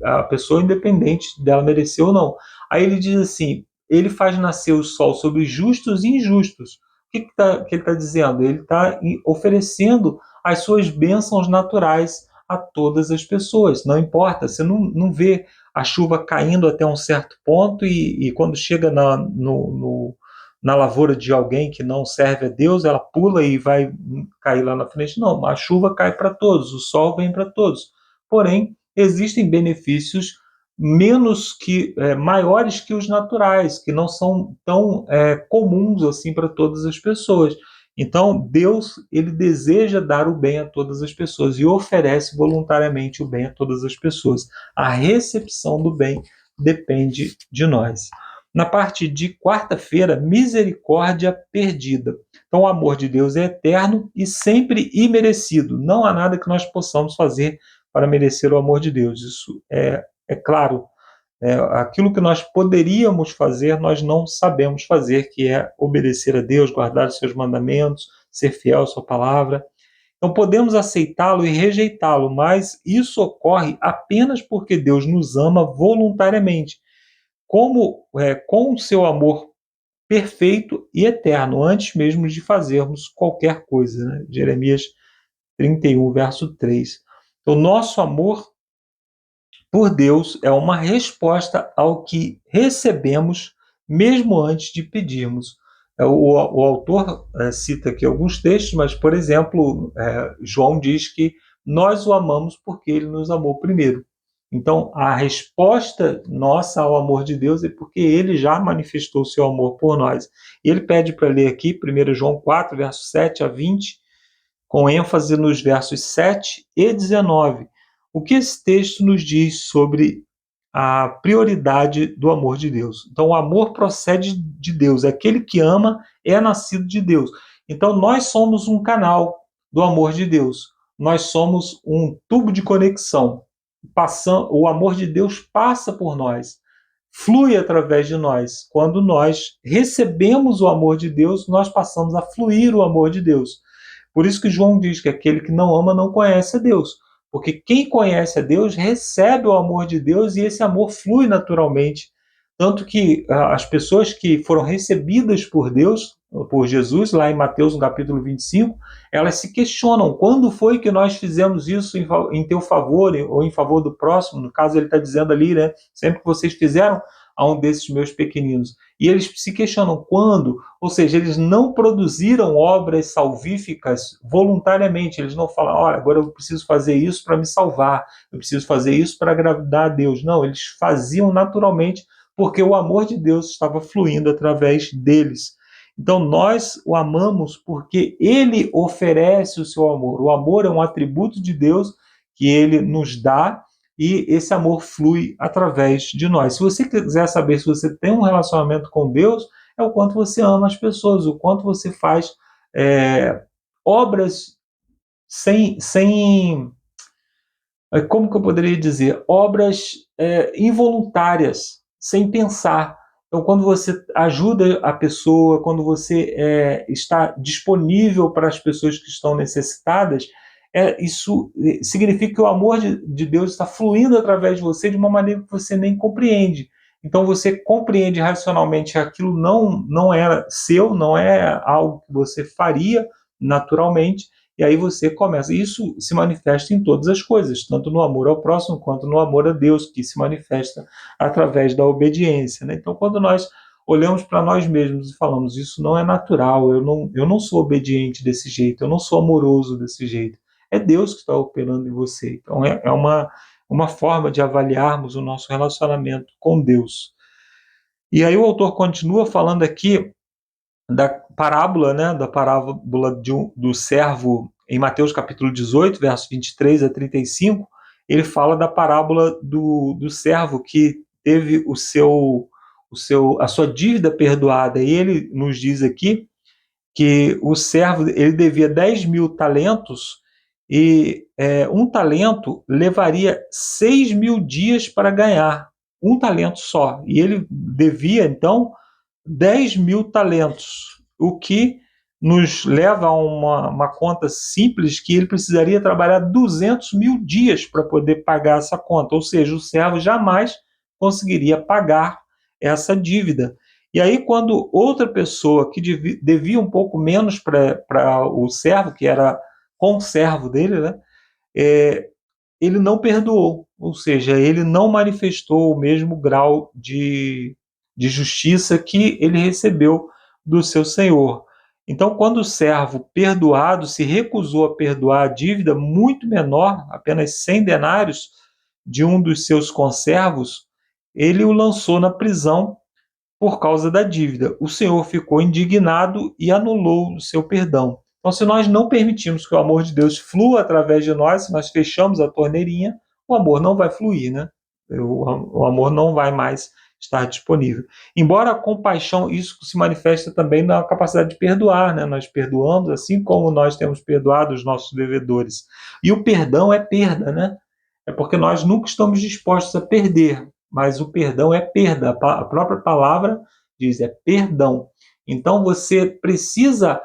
a pessoa independente dela merecer ou não. Aí ele diz assim, ele faz nascer o sol sobre justos e injustos. O que ele está dizendo? Ele está oferecendo as suas bênçãos naturais a todas as pessoas. Não importa, você não vê a chuva caindo até um certo ponto e quando chega na lavoura de alguém que não serve a Deus, ela pula e vai cair lá na frente. Não, a chuva cai para todos, o sol vem para todos. Porém, existem benefícios maiores que os naturais, que não são tão comuns assim para todas as pessoas. Então, Deus, ele deseja dar o bem a todas as pessoas e oferece voluntariamente o bem a todas as pessoas. A recepção do bem depende de nós. Na parte de quarta-feira, misericórdia perdida. Então, o amor de Deus é eterno e sempre imerecido. Não há nada que nós possamos fazer para merecer o amor de Deus. Isso é claro. Aquilo que nós poderíamos fazer, nós não sabemos fazer, que é obedecer a Deus, guardar os seus mandamentos, ser fiel à sua palavra. Então podemos aceitá-lo e rejeitá-lo, mas isso ocorre apenas porque Deus nos ama voluntariamente, com o seu amor perfeito e eterno, antes mesmo de fazermos qualquer coisa, né? Jeremias 31, verso 3. O nosso amor por Deus é uma resposta ao que recebemos mesmo antes de pedirmos. O autor cita aqui alguns textos, mas, por exemplo, João diz que nós o amamos porque ele nos amou primeiro. Então, a resposta nossa ao amor de Deus é porque ele já manifestou o seu amor por nós. E ele pede para ler aqui 1 João 4, versos 7 a 20, com ênfase nos versos 7 e 19. O que esse texto nos diz sobre a prioridade do amor de Deus? Então, o amor procede de Deus. Aquele que ama é nascido de Deus. Então, nós somos um canal do amor de Deus. Nós somos um tubo de conexão. O amor de Deus passa por nós, flui através de nós. Quando nós recebemos o amor de Deus, nós passamos a fluir o amor de Deus. Por isso que João diz que aquele que não ama não conhece a Deus. Porque quem conhece a Deus recebe o amor de Deus e esse amor flui naturalmente. Tanto que as pessoas que foram recebidas por Deus, por Jesus, lá em Mateus, no capítulo 25, elas se questionam quando foi que nós fizemos isso em teu favor ou em favor do próximo. No caso, ele está dizendo ali, né? Sempre que vocês fizeram a um desses meus pequeninos. E eles se questionam quando, ou seja, eles não produziram obras salvíficas voluntariamente. Eles não falam, olha, agora eu preciso fazer isso para me salvar, eu preciso fazer isso para agradar a Deus. Não, eles faziam naturalmente porque o amor de Deus estava fluindo através deles. Então nós o amamos porque ele oferece o seu amor. O amor é um atributo de Deus que ele nos dá e esse amor flui através de nós. Se você quiser saber se você tem um relacionamento com Deus, é o quanto você ama as pessoas, o quanto você faz obras como que eu poderia dizer? Obras involuntárias, sem pensar. Então, quando você ajuda a pessoa, quando você está disponível para as pessoas que estão necessitadas, isso significa que o amor de Deus está fluindo através de você de uma maneira que você nem compreende. Então, você compreende racionalmente que aquilo não é seu, não é algo que você faria naturalmente, e aí você começa. Isso se manifesta em todas as coisas, tanto no amor ao próximo quanto no amor a Deus, que se manifesta através da obediência, né? Então, quando nós olhamos para nós mesmos e falamos, isso não é natural, eu não sou obediente desse jeito, eu não sou amoroso desse jeito, é Deus que está operando em você. Então, é uma forma de avaliarmos o nosso relacionamento com Deus. E aí o autor continua falando aqui da parábola, né, da parábola do servo em Mateus capítulo 18, versos 23 a 35, ele fala da parábola do servo que teve a sua dívida perdoada. E ele nos diz aqui que o servo ele devia 10 mil talentos e um talento levaria 6 mil dias para ganhar, um talento só. E ele devia, então, 10 mil talentos, o que nos leva a uma conta simples que ele precisaria trabalhar 200 mil dias para poder pagar essa conta, ou seja, o servo jamais conseguiria pagar essa dívida. E aí, quando outra pessoa que devia um pouco menos para o servo, que era conservo dele, né, ele não perdoou, ou seja, ele não manifestou o mesmo grau de justiça que ele recebeu do seu senhor. Então, quando o servo perdoado se recusou a perdoar a dívida muito menor, apenas 100 denários, de um dos seus conservos, ele o lançou na prisão por causa da dívida. O Senhor ficou indignado e anulou o seu perdão. Então, se nós não permitirmos que o amor de Deus flua através de nós, se nós fechamos a torneirinha, o amor não vai fluir, né? O amor não vai mais estar disponível. Embora a compaixão, isso se manifesta também na capacidade de perdoar, né? Nós perdoamos assim como nós temos perdoado os nossos devedores. E o perdão é perda, né? É porque nós nunca estamos dispostos a perder, mas o perdão é perda. A própria palavra diz, é perdão. Então você precisa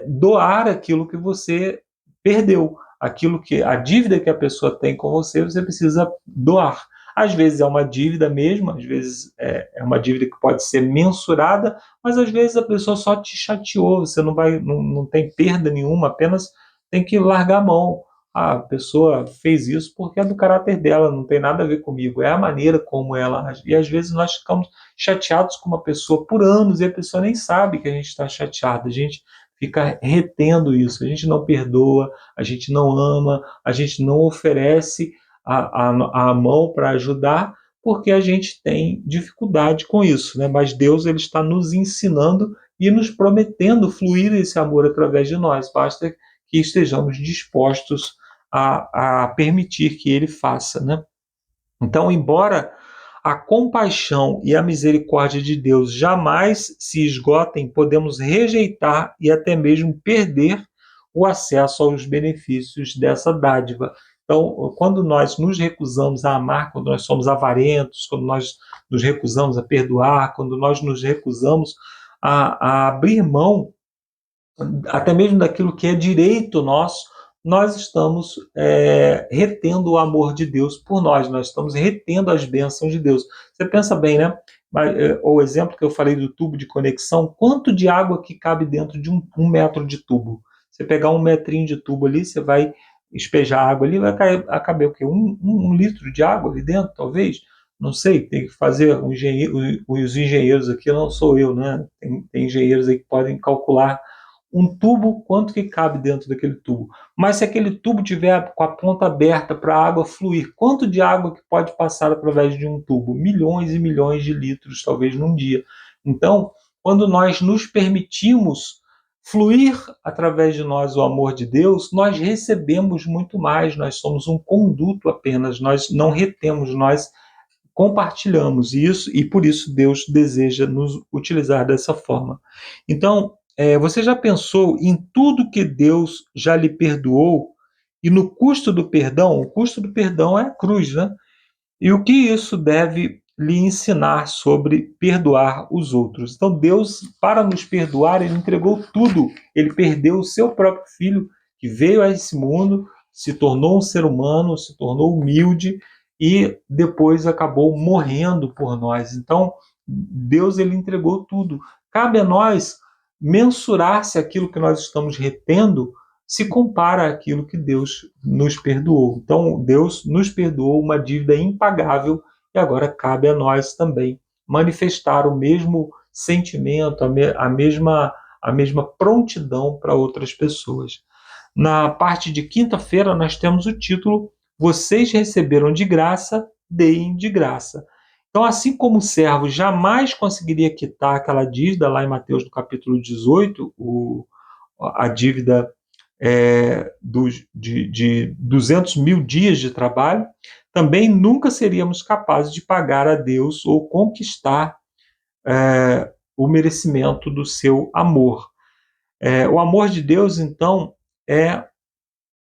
doar aquilo que você perdeu, a dívida que a pessoa tem com você, você precisa doar. Às vezes é uma dívida mesmo, às vezes é uma dívida que pode ser mensurada, mas às vezes a pessoa só te chateou, você não tem perda nenhuma, apenas tem que largar a mão. A pessoa fez isso porque é do caráter dela, não tem nada a ver comigo, é a maneira como ela age. E às vezes nós ficamos chateados com uma pessoa por anos e a pessoa nem sabe que a gente está chateado, a gente fica retendo isso, a gente não perdoa, a gente não ama, a gente não oferece a mão para ajudar, porque a gente tem dificuldade com isso, né? Mas Deus ele está nos ensinando e nos prometendo fluir esse amor através de nós, basta que estejamos dispostos a permitir que ele faça, né? Então, embora a compaixão e a misericórdia de Deus jamais se esgotem, podemos rejeitar e até mesmo perder o acesso aos benefícios dessa dádiva. Então, quando nós nos recusamos a amar, quando nós somos avarentos, quando nós nos recusamos a perdoar, quando nós nos recusamos a abrir mão até mesmo daquilo que é direito nosso, nós estamos retendo o amor de Deus por nós estamos retendo as bênçãos de Deus. Você pensa bem, né? O exemplo que eu falei do tubo de conexão, quanto de água que cabe dentro de um metro de tubo? Você pegar um metrinho de tubo ali, você vai despejar água ali, vai caber o quê? Um litro de água ali dentro, talvez? Não sei, tem que fazer os engenheiros aqui, não sou eu, né? Tem engenheiros aí que podem calcular um tubo, quanto que cabe dentro daquele tubo. Mas se aquele tubo tiver com a ponta aberta para a água fluir, quanto de água que pode passar através de um tubo? Milhões e milhões de litros, talvez num dia. Então, quando nós nos permitimos fluir através de nós o amor de Deus, nós recebemos muito mais, nós somos um conduto apenas, nós não retemos, nós compartilhamos isso e por isso Deus deseja nos utilizar dessa forma. Então, você já pensou em tudo que Deus já lhe perdoou e no custo do perdão? O custo do perdão é a cruz, né? E o que isso deve lhe ensinar sobre perdoar os outros. Então Deus, para nos perdoar, Ele entregou tudo. Ele perdeu o seu próprio Filho, que veio a esse mundo, se tornou um ser humano, se tornou humilde e depois acabou morrendo por nós. Então Deus, Ele entregou tudo. Cabe a nós mensurar se aquilo que nós estamos retendo se compara àquilo que Deus nos perdoou. Então Deus nos perdoou uma dívida impagável e agora cabe a nós também manifestar o mesmo sentimento, a mesma prontidão para outras pessoas. Na parte de quinta-feira, nós temos o título Vocês receberam de graça, deem de graça. Então, assim como o servo jamais conseguiria quitar aquela dívida, lá em Mateus, no capítulo 18, a dívida de 200 mil dias de trabalho, também nunca seríamos capazes de pagar a Deus ou conquistar o merecimento do seu amor. O amor de Deus, então, é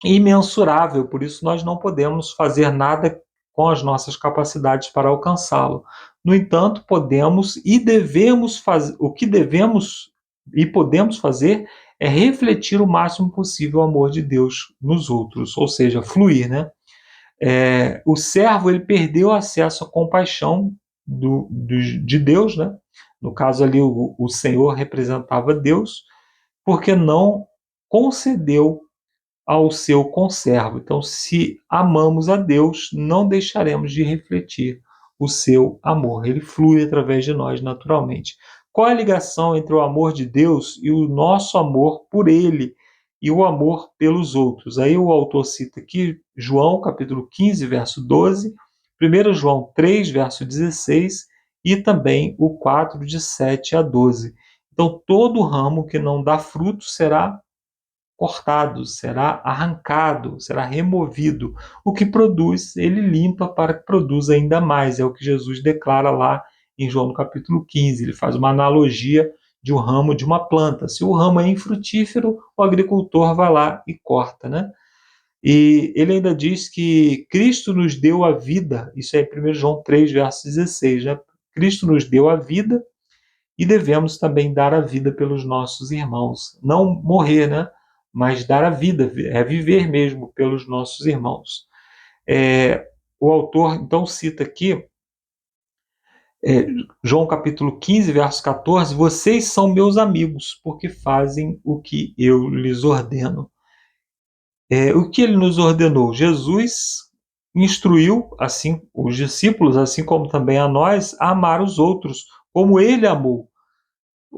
imensurável, por isso nós não podemos fazer nada com as nossas capacidades para alcançá-lo. No entanto, podemos e devemos fazer, o que devemos e podemos fazer é refletir o máximo possível o amor de Deus nos outros, ou seja, fluir, né? O servo, ele perdeu acesso à compaixão de Deus, né? No caso ali, o Senhor representava Deus, porque não concedeu ao seu conservo. Então, se amamos a Deus, não deixaremos de refletir o seu amor. Ele flui através de nós naturalmente. Qual é a ligação entre o amor de Deus e o nosso amor por Ele e o amor pelos outros? Aí o autor cita aqui João, capítulo 15, verso 12, 1 João 3, verso 16 e também o 4, de 7 a 12. Então, todo ramo que não dá fruto será cortado, será arrancado, será removido. O que produz, ele limpa para que produza ainda mais. É o que Jesus declara lá em João no capítulo 15. Ele faz uma analogia de um ramo de uma planta. Se o ramo é infrutífero, o agricultor vai lá e corta, né? E ele ainda diz que Cristo nos deu a vida. Isso é em 1 João 3, verso 16, né? Cristo nos deu a vida e devemos também dar a vida pelos nossos irmãos. Não morrer, né? Mas dar a vida, é viver mesmo pelos nossos irmãos. O autor, então, cita aqui, João capítulo 15, verso 14, vocês são meus amigos, porque fazem o que eu lhes ordeno. O que ele nos ordenou? Jesus instruiu, assim, os discípulos, assim como também a nós, a amar os outros, como ele amou.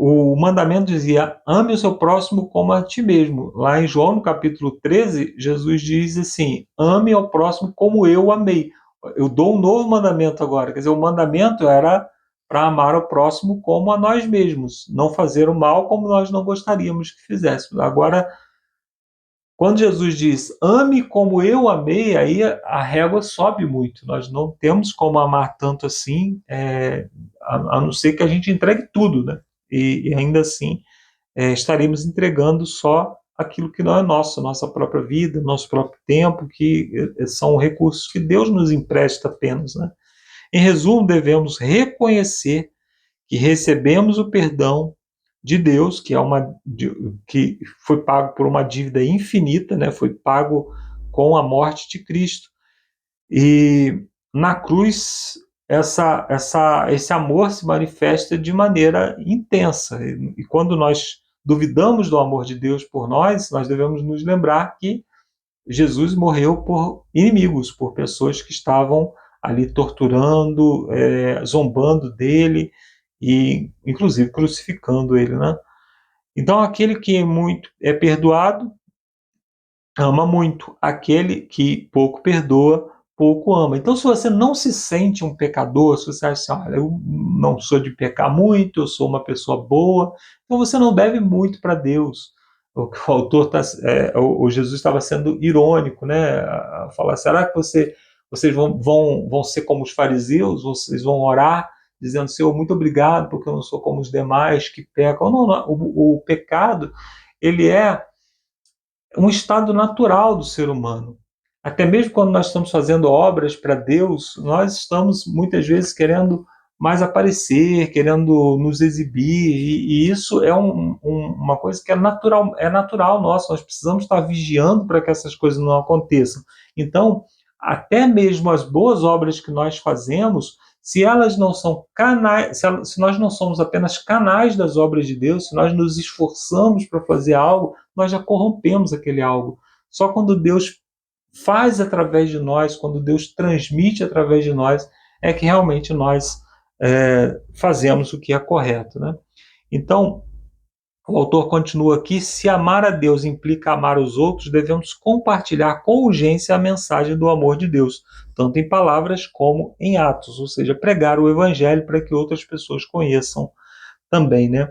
O mandamento dizia, ame o seu próximo como a ti mesmo. Lá em João, no capítulo 13, Jesus diz assim, ame ao próximo como eu amei. Eu dou um novo mandamento agora. Quer dizer, o mandamento era para amar o próximo como a nós mesmos. Não fazer o mal como nós não gostaríamos que fizéssemos. Agora, quando Jesus diz, ame como eu amei, aí a régua sobe muito. Nós não temos como amar tanto assim, a não ser que a gente entregue tudo, né? E ainda assim estaremos entregando só aquilo que não é nosso, nossa própria vida, nosso próprio tempo, que são recursos que Deus nos empresta apenas, né? Em resumo, devemos reconhecer que recebemos o perdão de Deus, que foi pago por uma dívida infinita, né? Foi pago com a morte de Cristo. E na cruz esse amor se manifesta de maneira intensa. E quando nós duvidamos do amor de Deus por nós devemos nos lembrar que Jesus morreu por inimigos, por pessoas que estavam ali torturando, zombando dele e, inclusive, crucificando ele, né? Então, aquele que é perdoado, ama muito. Aquele que pouco perdoa, pouco ama. Então, se você não se sente um pecador, se você acha assim, olha, eu não sou de pecar muito, eu sou uma pessoa boa, então você não deve muito para Deus. O autor o Jesus estava sendo irônico, né? A falar, será que vocês vão ser como os fariseus? Vocês vão orar dizendo, Senhor, muito obrigado, porque eu não sou como os demais que pecam. Não, o pecado, ele é um estado natural do ser humano. Até mesmo quando nós estamos fazendo obras para Deus, nós estamos muitas vezes querendo mais aparecer, querendo nos exibir, e isso é uma coisa que é natural nosso, nós precisamos estar vigiando para que essas coisas não aconteçam. Então, até mesmo as boas obras que nós fazemos, se elas não são canais, se nós não somos apenas canais das obras de Deus, se nós nos esforçamos para fazer algo, nós já corrompemos aquele algo. Só quando Deus faz através de nós, quando Deus transmite através de nós, é que realmente nós fazemos o que é correto, né? Então, o autor continua aqui: se amar a Deus implica amar os outros, devemos compartilhar com urgência a mensagem do amor de Deus, tanto em palavras como em atos, ou seja, pregar o evangelho para que outras pessoas conheçam também, né?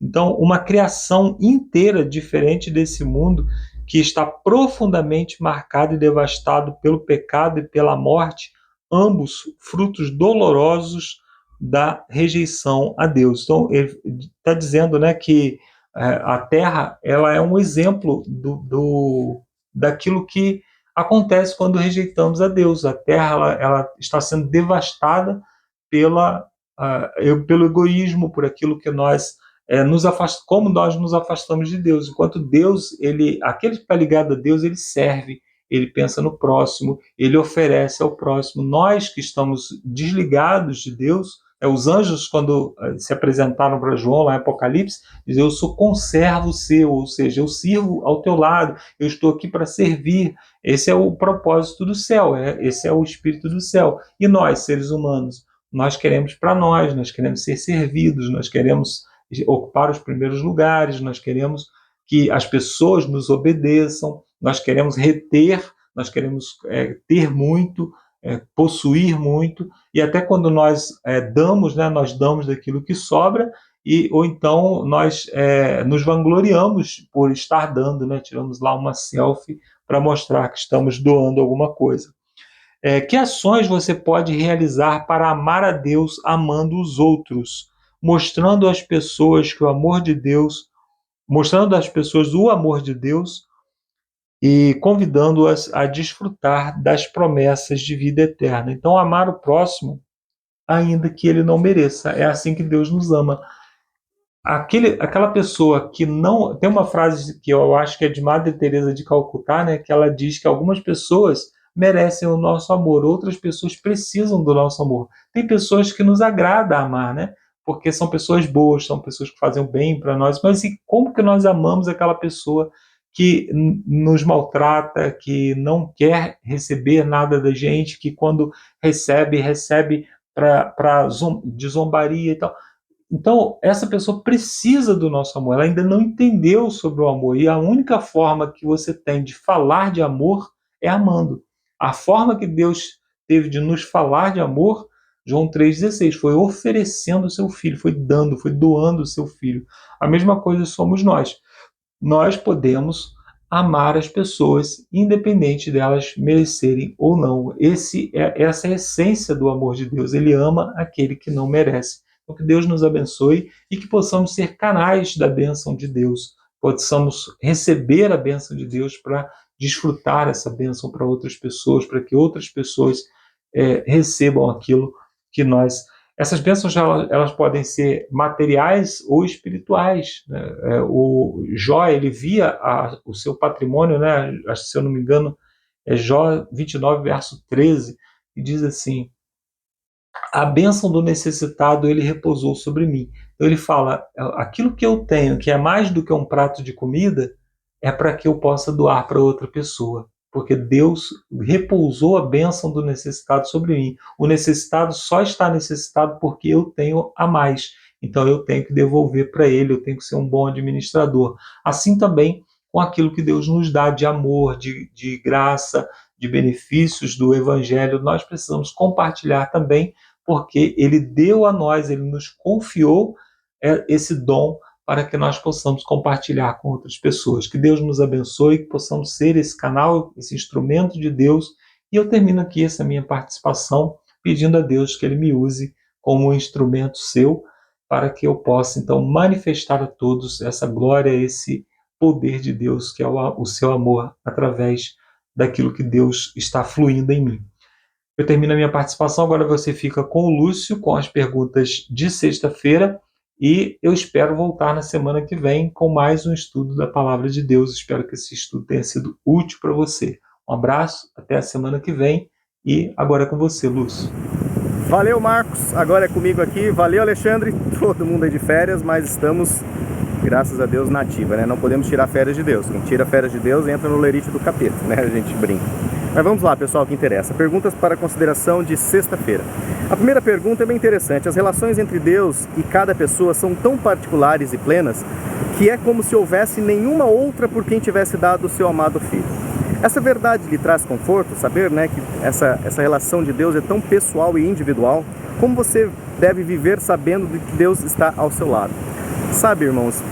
Então, uma criação inteira diferente desse mundo que está profundamente marcado e devastado pelo pecado e pela morte, ambos frutos dolorosos da rejeição a Deus. Então, ele está dizendo, né, que a Terra ela é um exemplo daquilo que acontece quando rejeitamos a Deus. A Terra ela está sendo devastada pelo egoísmo, por aquilo que nós como nós nos afastamos de Deus. Enquanto Deus, aquele que está ligado a Deus, ele serve, ele pensa no próximo, ele oferece ao próximo. Nós que estamos desligados de Deus, os anjos, quando se apresentaram para João lá em Apocalipse, dizem: eu sou conservo seu, ou seja, eu sirvo ao teu lado, eu estou aqui para servir. Esse é o propósito do céu, esse é o espírito do céu. E nós, seres humanos, nós queremos para nós queremos ser servidos, nós queremos ocupar os primeiros lugares, nós queremos que as pessoas nos obedeçam, nós queremos reter, nós queremos ter muito, possuir muito, e até quando nós damos, né, nós damos daquilo que sobra, ou então nós nos vangloriamos por estar dando, né, tiramos lá uma selfie para mostrar que estamos doando alguma coisa. Que ações você pode realizar para amar a Deus amando os outros, mostrando às pessoas que o amor de Deus, mostrando às pessoas o amor de Deus e convidando-as a desfrutar das promessas de vida eterna? Então, amar o próximo, ainda que ele não mereça. É assim que Deus nos ama. Aquela pessoa que não... Tem uma frase que eu acho que é de Madre Teresa de Calcutá, né, que ela diz que algumas pessoas merecem o nosso amor, outras pessoas precisam do nosso amor. Tem pessoas que nos agrada amar, né? Porque são pessoas boas, são pessoas que fazem o bem para nós, mas e como que nós amamos aquela pessoa que nos maltrata, que não quer receber nada da gente, que quando recebe de zombaria e tal? Então, essa pessoa precisa do nosso amor, ela ainda não entendeu sobre o amor, e a única forma que você tem de falar de amor é amando. A forma que Deus teve de nos falar de amor, João 3,16, foi oferecendo o seu filho, foi doando o seu filho. A mesma coisa somos nós. Nós podemos amar as pessoas, independente delas merecerem ou não. Essa é a essência do amor de Deus. Ele ama aquele que não merece. Então, que Deus nos abençoe e que possamos ser canais da bênção de Deus, possamos receber a bênção de Deus para desfrutar essa bênção para outras pessoas, para que outras pessoas recebam aquilo que nós... Essas bênçãos elas podem ser materiais ou espirituais, né? O Jó, ele via o seu patrimônio, né? Acho que, se eu não me engano, é Jó 29, verso 13, e diz assim: a bênção do necessitado ele repousou sobre mim. Então ele fala: aquilo que eu tenho, que é mais do que um prato de comida, é para que eu possa doar para outra pessoa. Porque Deus repousou a bênção do necessitado sobre mim. O necessitado só está necessitado porque eu tenho a mais. Então eu tenho que devolver para ele, eu tenho que ser um bom administrador. Assim também com aquilo que Deus nos dá de amor, de graça, de benefícios do Evangelho, nós precisamos compartilhar também, porque Ele deu a nós, Ele nos confiou esse dom para que nós possamos compartilhar com outras pessoas. Que Deus nos abençoe, que possamos ser esse canal, esse instrumento de Deus. E eu termino aqui essa minha participação pedindo a Deus que Ele me use como um instrumento seu, para que eu possa, então, manifestar a todos essa glória, esse poder de Deus, que é o seu amor, através daquilo que Deus está fluindo em mim. Eu termino a minha participação, agora você fica com o Lúcio, com as perguntas de sexta-feira, e eu espero voltar na semana que vem com mais um estudo da Palavra de Deus. Espero que esse estudo tenha sido útil para você. Um abraço, até a semana que vem, e agora é com você, Lúcio. Valeu, Marcos, agora é comigo aqui. Valeu, Alexandre, todo mundo é de férias, mas estamos, graças a Deus, na ativa, né? Não podemos tirar férias de Deus. Quem tira férias de Deus entra no lerite do capeta, né? A gente brinca. Mas vamos lá, pessoal, que interessa. Perguntas para consideração de sexta-feira. A primeira pergunta é bem interessante. As relações entre Deus e cada pessoa são tão particulares e plenas que é como se houvesse nenhuma outra por quem tivesse dado o seu amado filho. Essa verdade lhe traz conforto, saber, né, que essa relação de Deus é tão pessoal e individual. Como você deve viver sabendo de que Deus está ao seu lado? Sabe, irmãos,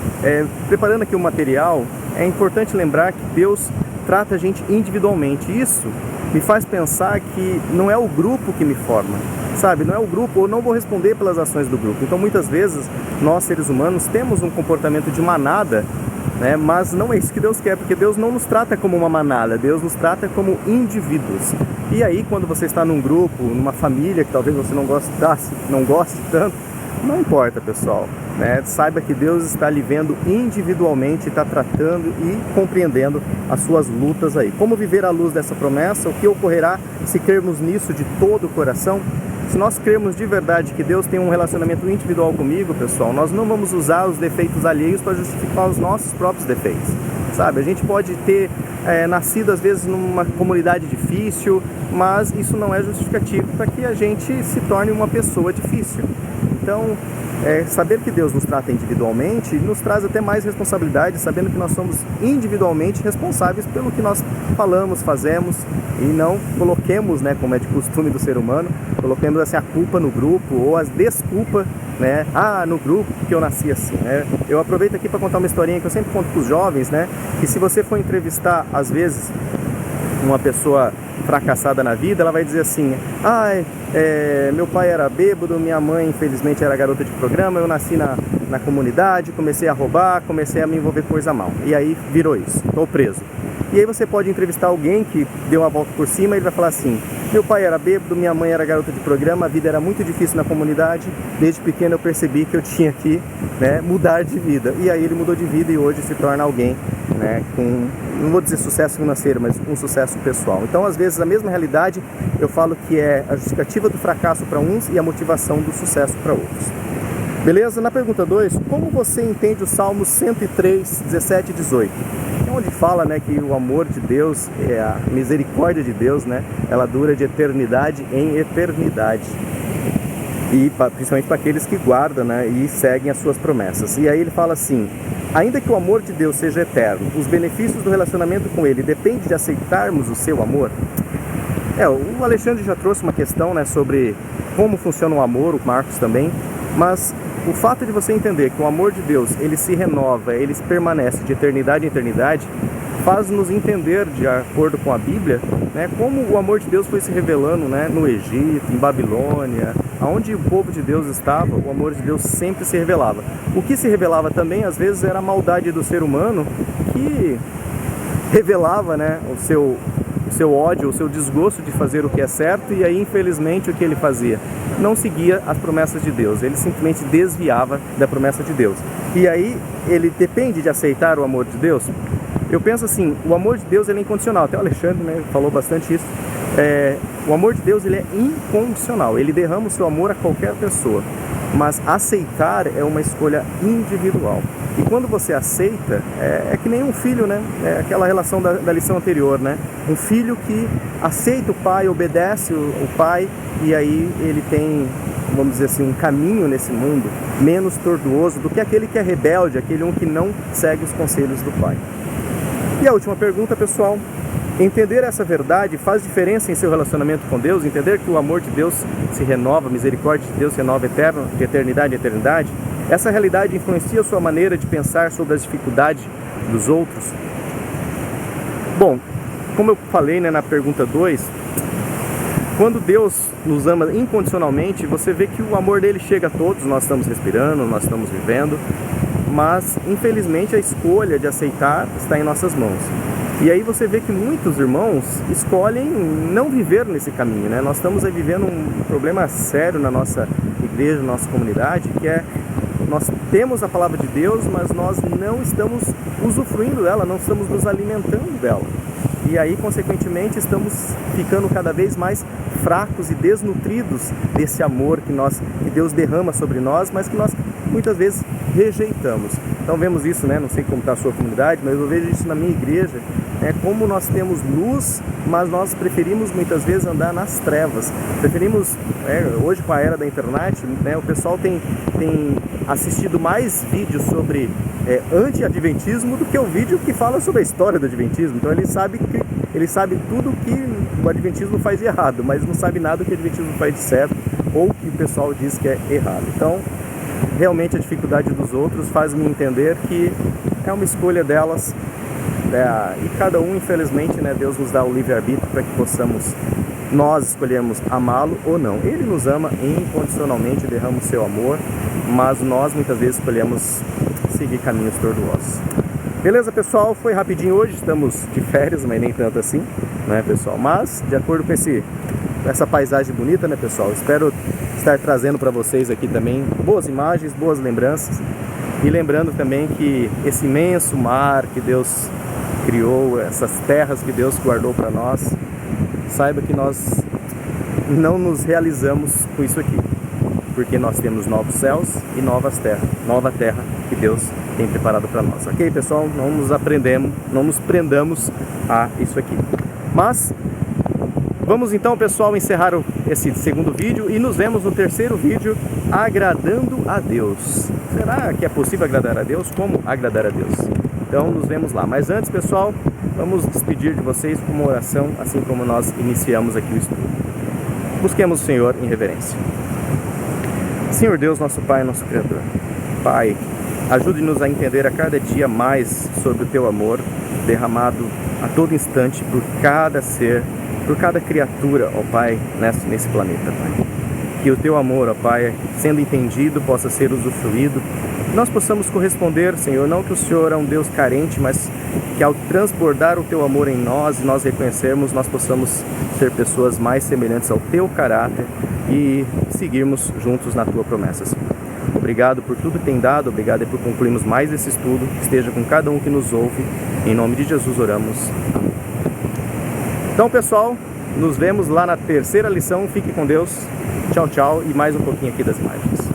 preparando aqui o material, é importante lembrar que Deus trata a gente individualmente. Isso me faz pensar que não é o grupo que me forma, sabe? Não é o grupo, eu não vou responder pelas ações do grupo. Então, muitas vezes, nós, seres humanos, temos um comportamento de manada, né? Mas não é isso que Deus quer, porque Deus não nos trata como uma manada, Deus nos trata como indivíduos. E aí, quando você está num grupo, numa família que talvez você não goste tanto, não importa, pessoal, né? Saiba que Deus está lhe vendo individualmente, está tratando e compreendendo as suas lutas aí. Como viver à luz dessa promessa? O que ocorrerá se crermos nisso de todo o coração? Se nós crermos de verdade que Deus tem um relacionamento individual comigo, pessoal, nós não vamos usar os defeitos alheios para justificar os nossos próprios defeitos, sabe? A gente pode ter nascido às vezes numa comunidade difícil, mas isso não é justificativo para que a gente se torne uma pessoa difícil. Então, saber que Deus nos trata individualmente nos traz até mais responsabilidade, sabendo que nós somos individualmente responsáveis pelo que nós falamos, fazemos, e não coloquemos, né, como é de costume do ser humano, coloquemos assim, a culpa no grupo ou a desculpa, né, no grupo que eu nasci assim, né? Eu aproveito aqui para contar uma historinha que eu sempre conto para os jovens, né, que se você for entrevistar, às vezes, uma pessoa fracassada na vida, ela vai dizer assim: meu pai era bêbado, minha mãe infelizmente era garota de programa, eu nasci na comunidade, comecei a roubar, comecei a me envolver com coisa mal, e aí virou isso, estou preso. E aí você pode entrevistar alguém que deu uma volta por cima e ele vai falar assim: meu pai era bêbado, minha mãe era garota de programa, a vida era muito difícil na comunidade, desde pequeno eu percebi que eu tinha que, né, mudar de vida. E aí ele mudou de vida e hoje se torna alguém, né, com, não vou dizer sucesso financeiro, mas um sucesso pessoal. Então, às vezes, a mesma realidade eu falo que é a justificativa do fracasso para uns e a motivação do sucesso para outros. Beleza? Na pergunta 2, como você entende o Salmo 103, 17 e 18? É onde fala, né, que o amor de Deus, a misericórdia de Deus, né, ela dura de eternidade em eternidade. E principalmente para aqueles que guardam, né, e seguem as suas promessas. E aí ele fala assim: ainda que o amor de Deus seja eterno, os benefícios do relacionamento com Ele dependem de aceitarmos o seu amor? O Alexandre já trouxe uma questão, né, sobre como funciona o amor, o Marcos também, mas o fato de você entender que o amor de Deus, ele se renova, ele permanece de eternidade em eternidade, faz-nos entender, de acordo com a Bíblia, né, como o amor de Deus foi se revelando, né, no Egito, em Babilônia, aonde o povo de Deus estava, o amor de Deus sempre se revelava. O que se revelava também, às vezes, era a maldade do ser humano, que revelava, né, o seu ódio, o seu desgosto de fazer o que é certo, e aí, infelizmente, o que ele fazia? Não seguia as promessas de Deus, ele simplesmente desviava da promessa de Deus. E aí, ele depende de aceitar o amor de Deus? Eu penso assim, o amor de Deus, ele é incondicional. Até o Alexandre, né, falou bastante isso. O amor de Deus, ele é incondicional, ele derrama o seu amor a qualquer pessoa, mas aceitar é uma escolha individual. E quando você aceita, é que nem um filho, né? É aquela relação da lição anterior, né? Um filho que aceita o pai, obedece o pai, e aí ele tem, vamos dizer assim, um caminho nesse mundo menos tortuoso do que aquele que é rebelde, aquele um que não segue os conselhos do pai. E a última pergunta, pessoal: entender essa verdade faz diferença em seu relacionamento com Deus? Entender que o amor de Deus se renova, a misericórdia de Deus se renova eterno, de eternidade em eternidade? Essa realidade influencia a sua maneira de pensar sobre as dificuldades dos outros? Bom, como eu falei, né, na pergunta 2, quando Deus nos ama incondicionalmente, você vê que o amor dele chega a todos, nós estamos respirando, nós estamos vivendo, mas infelizmente a escolha de aceitar está em nossas mãos. E aí você vê que muitos irmãos escolhem não viver nesse caminho, né? Nós estamos aí vivendo um problema sério na nossa igreja, na nossa comunidade, que é nós temos a palavra de Deus, mas nós não estamos usufruindo dela, não estamos nos alimentando dela. E aí, consequentemente, estamos ficando cada vez mais fracos e desnutridos desse amor que Deus derrama sobre nós, mas que nós muitas vezes rejeitamos. Então vemos isso, né? Não sei como está a sua comunidade, mas eu vejo isso na minha igreja, né? Como nós temos luz, mas nós preferimos muitas vezes andar nas trevas. Preferimos, hoje com a era da internet, né? O pessoal tem assistido mais vídeos sobre anti-adventismo do que o vídeo que fala sobre a história do adventismo. Então ele sabe tudo que o adventismo faz de errado, mas não sabe nada que o adventismo faz de certo ou que o pessoal diz que é errado. Então, realmente a dificuldade dos outros faz-me entender que é uma escolha delas, e cada um, infelizmente, né, Deus nos dá o livre-arbítrio para que possamos nós escolhermos amá-lo ou não. Ele nos ama incondicionalmente, derrama o seu amor, mas nós muitas vezes escolhemos seguir caminhos tortuosos. Beleza, pessoal? Foi rapidinho hoje, estamos de férias, mas nem tanto assim, né, pessoal? Mas, de acordo com essa paisagem bonita, né, pessoal? Espero estar trazendo para vocês aqui também boas imagens, boas lembranças. E lembrando também que esse imenso mar que Deus criou, essas terras que Deus guardou para nós, saiba que nós não nos realizamos com isso aqui, porque nós temos novos céus e nova terra que Deus tem preparado para nós. Ok, pessoal? Não nos prendamos a isso aqui. Mas vamos então, pessoal, encerrar esse segundo vídeo e nos vemos no terceiro vídeo, agradando a Deus. Será que é possível agradar a Deus? Como agradar a Deus? Então nos vemos lá. Mas antes, pessoal, vamos despedir de vocês com uma oração, assim como nós iniciamos aqui o estudo. Busquemos o Senhor em reverência. Senhor Deus, nosso Pai, nosso Criador. Pai, ajude-nos a entender a cada dia mais sobre o Teu amor derramado a todo instante por cada ser, por cada criatura, ó Pai, nesse planeta, Pai. Que o Teu amor, ó Pai, sendo entendido, possa ser usufruído. Que nós possamos corresponder, Senhor, não que o Senhor é um Deus carente, mas que ao transbordar o Teu amor em nós e nós reconhecermos, nós possamos ser pessoas mais semelhantes ao Teu caráter e seguirmos juntos na Tua promessa, Senhor. Obrigado por tudo que tem dado, obrigado por concluirmos mais esse estudo. Esteja com cada um que nos ouve. Em nome de Jesus oramos. Amém. Então, pessoal, nos vemos lá na terceira lição. Fique com Deus. Tchau, tchau. E mais um pouquinho aqui das imagens.